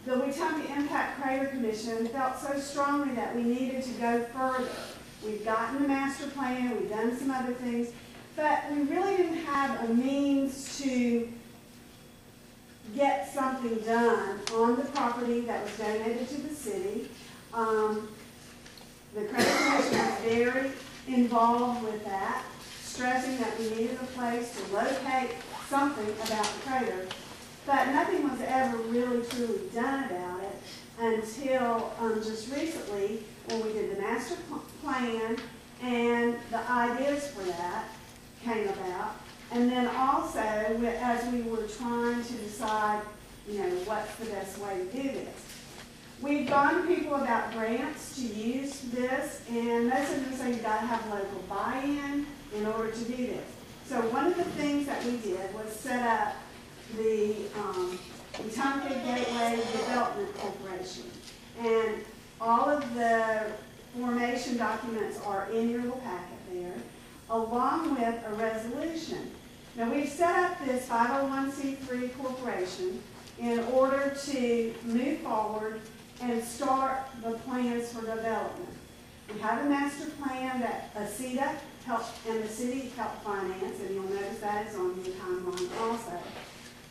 the Wetumpka Impact Crater Commission felt so strongly that we needed to go further. We've gotten the master plan, we've done some other things, but we really didn't have a means to get something done on the property that was donated to the city. The Crater Commission was very involved with that, stressing that we needed a place to locate something about the crater. But nothing was ever really truly done about it until just recently when we did the master plan and the ideas for that came about. And then also as we were trying to decide, what's the best way to do this. We've gone to people about grants to use this, and most of them say you've got to have local buy-in in order to do this. So one of the things that we did was set up the Wetumpka Gateway Development Corporation. And all of the formation documents are in your little packet there, along with a resolution. Now we've set up this 501c3 corporation in order to move forward and start the plans for development. We have a master plan that ACETA helped and the city helped finance, and you'll notice that is on your timeline also.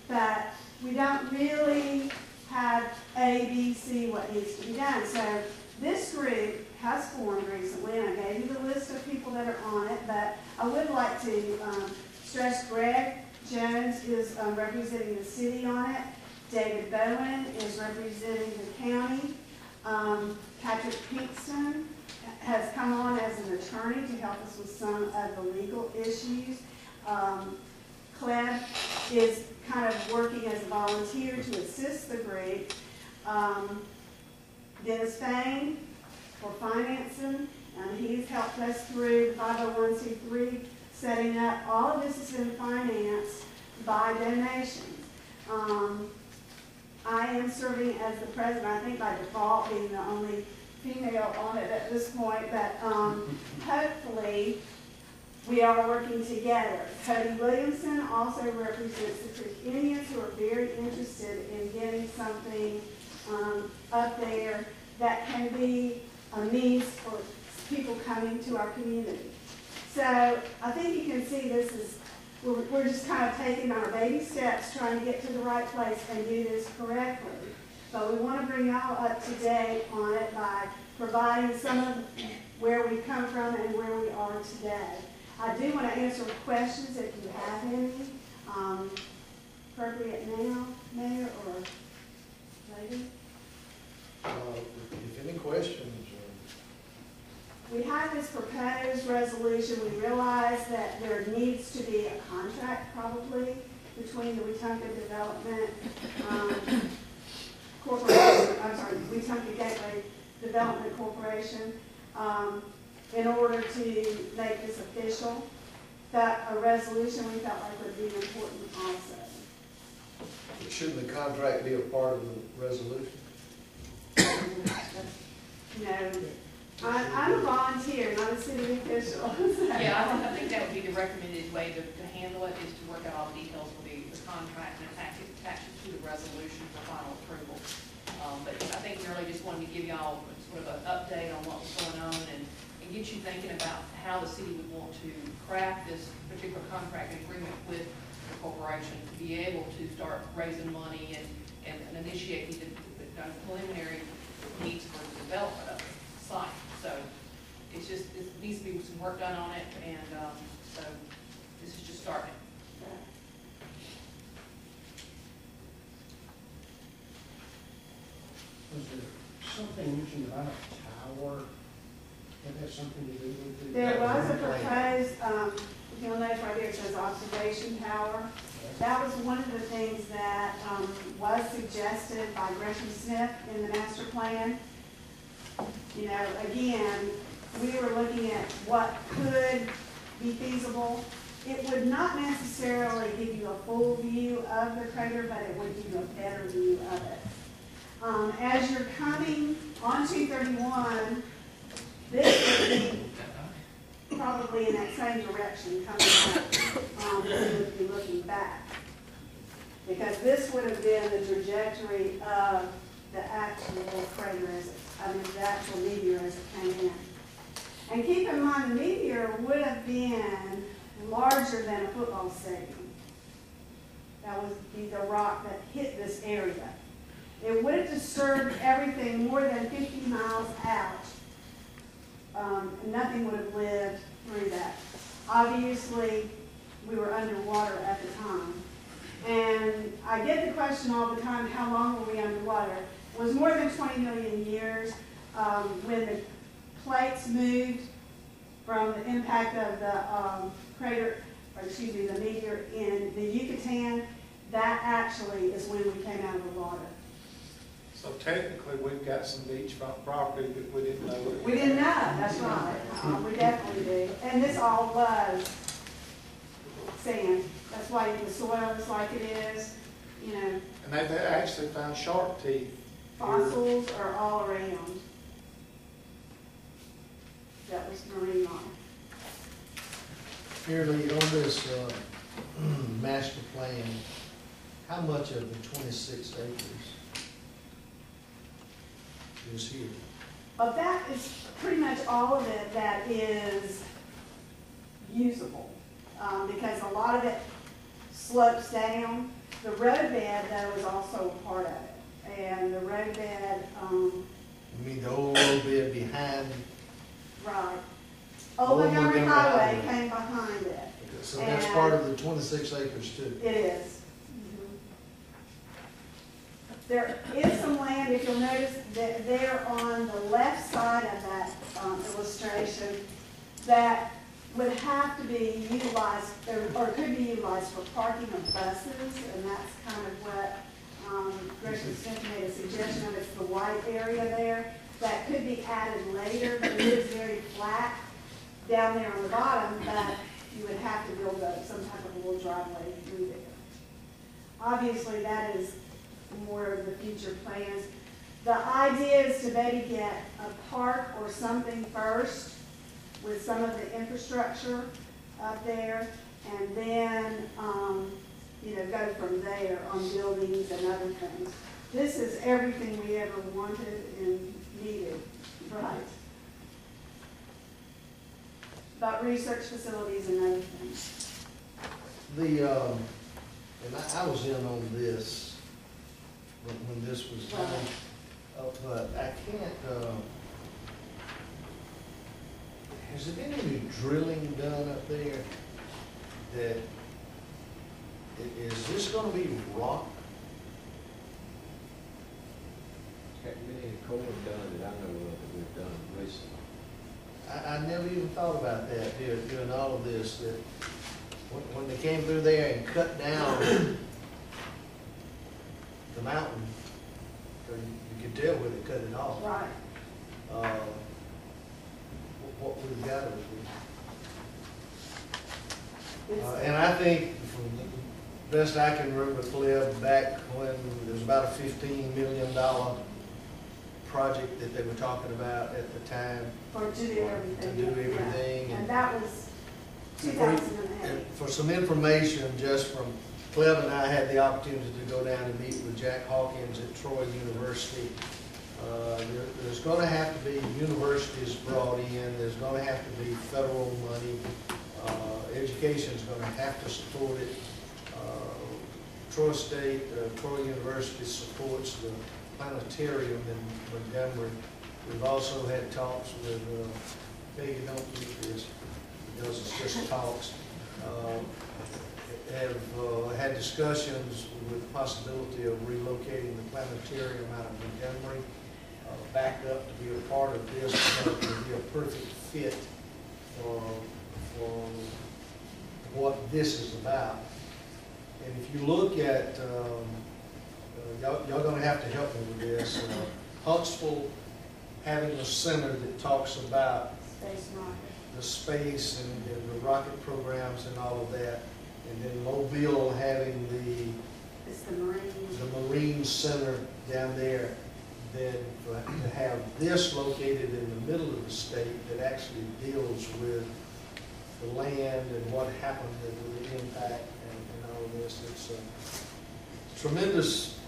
But we don't really have A, B, C, what needs to be done. So this group has formed recently, and I gave you the list of people that are on it, but I would like to stress Greg Jones is representing the city on it. David Bowen is representing the county. Patrick Pinkston has come on as an attorney to help us with some of the legal issues. Cleb is kind of working as a volunteer to assist the group. Dennis Fain for financing, and he's helped us through the 501c3 setting up. All of this has been financed by donations. I am serving as the president, I think by default, being the only female on it at this point, but hopefully we are working together. Cody Williamson also represents the Creek Indians, who are very interested in getting something up there that can be a means for people coming to our community. So I think you can see this is, we're just kind of taking our baby steps trying to get to the right place and do this correctly. But we want to bring y'all up to date on it by providing some of where we come from and where we are today. I do want to answer questions if you have any. Appropriate now, Mayor or lady? If any questions. We have this proposed resolution. We realize that there needs to be a contract probably between the Wetumpka Development Corporation, I'm sorry, Wetumpka Gateway Development Corporation, in order to make this official. That a resolution we felt like would be important also. Shouldn't the contract be a part of the resolution? No. I'm a volunteer, not a city official. So. Yeah, I think that would be the recommended way to handle it, is to work out all the details of the contract and attach it to the resolution for final approval. But I think we really just wanted to give y'all sort of an update on what was going on and get you thinking about how the city would want to craft this particular contract agreement with the corporation to be able to start raising money and initiate the preliminary needs for the development of the site. So it's just, it needs to be some work done on it, and so this is just starting. Was there something mentioned about a tower? That has something to do with it? There was a proposed, you'll notice right here it says observation tower. That was one of the things that was suggested by Gresham Smith in the master plan. You know, again, we were looking at what could be feasible. It would not necessarily give you a full view of the crater, but it would give you a better view of it. As you're coming on 231, this would be probably in that same direction coming up. You would be looking back. Because this would have been the trajectory of the actual crater the actual meteor as it came in. And keep in mind, the meteor would have been larger than a football stadium. That would be the rock that hit this area. It would have disturbed everything more than 50 miles out. Nothing would have lived through that. Obviously, we were underwater at the time. And I get the question all the time, how long were we underwater? It was more than 20 million years. When the plates moved from the impact of the the meteor in the Yucatan, that actually is when we came out of the water. So technically, we've got some beachfront property that we didn't know. We didn't know, that's right. We definitely do. And this all was sand. That's why the soil is like it is, you know. And they actually found shark teeth. Fossils are all around. That was marine life. Fairly, on this master plan, how much of the 26 acres is here? Of that is pretty much all of it that is usable, because a lot of it slopes down. The roadbed, though, is also a part of it. And the roadbed, You mean the old roadbed behind? right. Old Montgomery Highway came behind it. So that's part of the 26 acres too? It is. There is some land, if you'll notice, that there on the left side of that illustration, that would have to be utilized, or could be utilized for parking of buses, and that's kind of what Gresham Smith made a suggestion of. It's the white area there. That could be added later, but it is very flat down there on the bottom, but you would have to build some type of a little driveway through there. Obviously, that is more of the future plans. The idea is to maybe get a park or something first with some of the infrastructure up there, and then go from there on buildings and other things. This is everything we ever wanted and needed, right? About research facilities and other things. And I was in on this when this was done, but I can't, has there been any drilling done up there that, is this gonna be rock? Hadn't been any core done that I know of that we've done recently. I never even thought about that doing all of this, that when they came through there and cut down the mountain, you could tell where they cut it off. Right. What we've got over there. It's- And I think, from the best I can remember, Cliff, back when there was about a $15 million project that they were talking about at the time. Or to do everything. To do everything. Yeah. And that was And 2008. for some information, just from, Cliff and I had the opportunity to go down and meet with Jack Hawkins at Troy University. There's going to have to be universities brought in. There's going to have to be federal money. Education's going to have to support it. Troy State, Troy University supports the planetarium in Montgomery. We've also had talks with, Peggy, don't keep this, because it's just talks. Have had discussions with the possibility of relocating the planetarium out of Montgomery back up to be a part of this, so it would be a perfect fit for what this is about. And if you look at, y'all gonna have to help me with this, Huntsville having a center that talks about Space rocket. the space and the rocket programs and all of that, and then Mobile having It's the Marines. the Marine Center down there, then to have this located in the middle of the state that actually deals with the land and what happened and the impact and all of this. It's a tremendous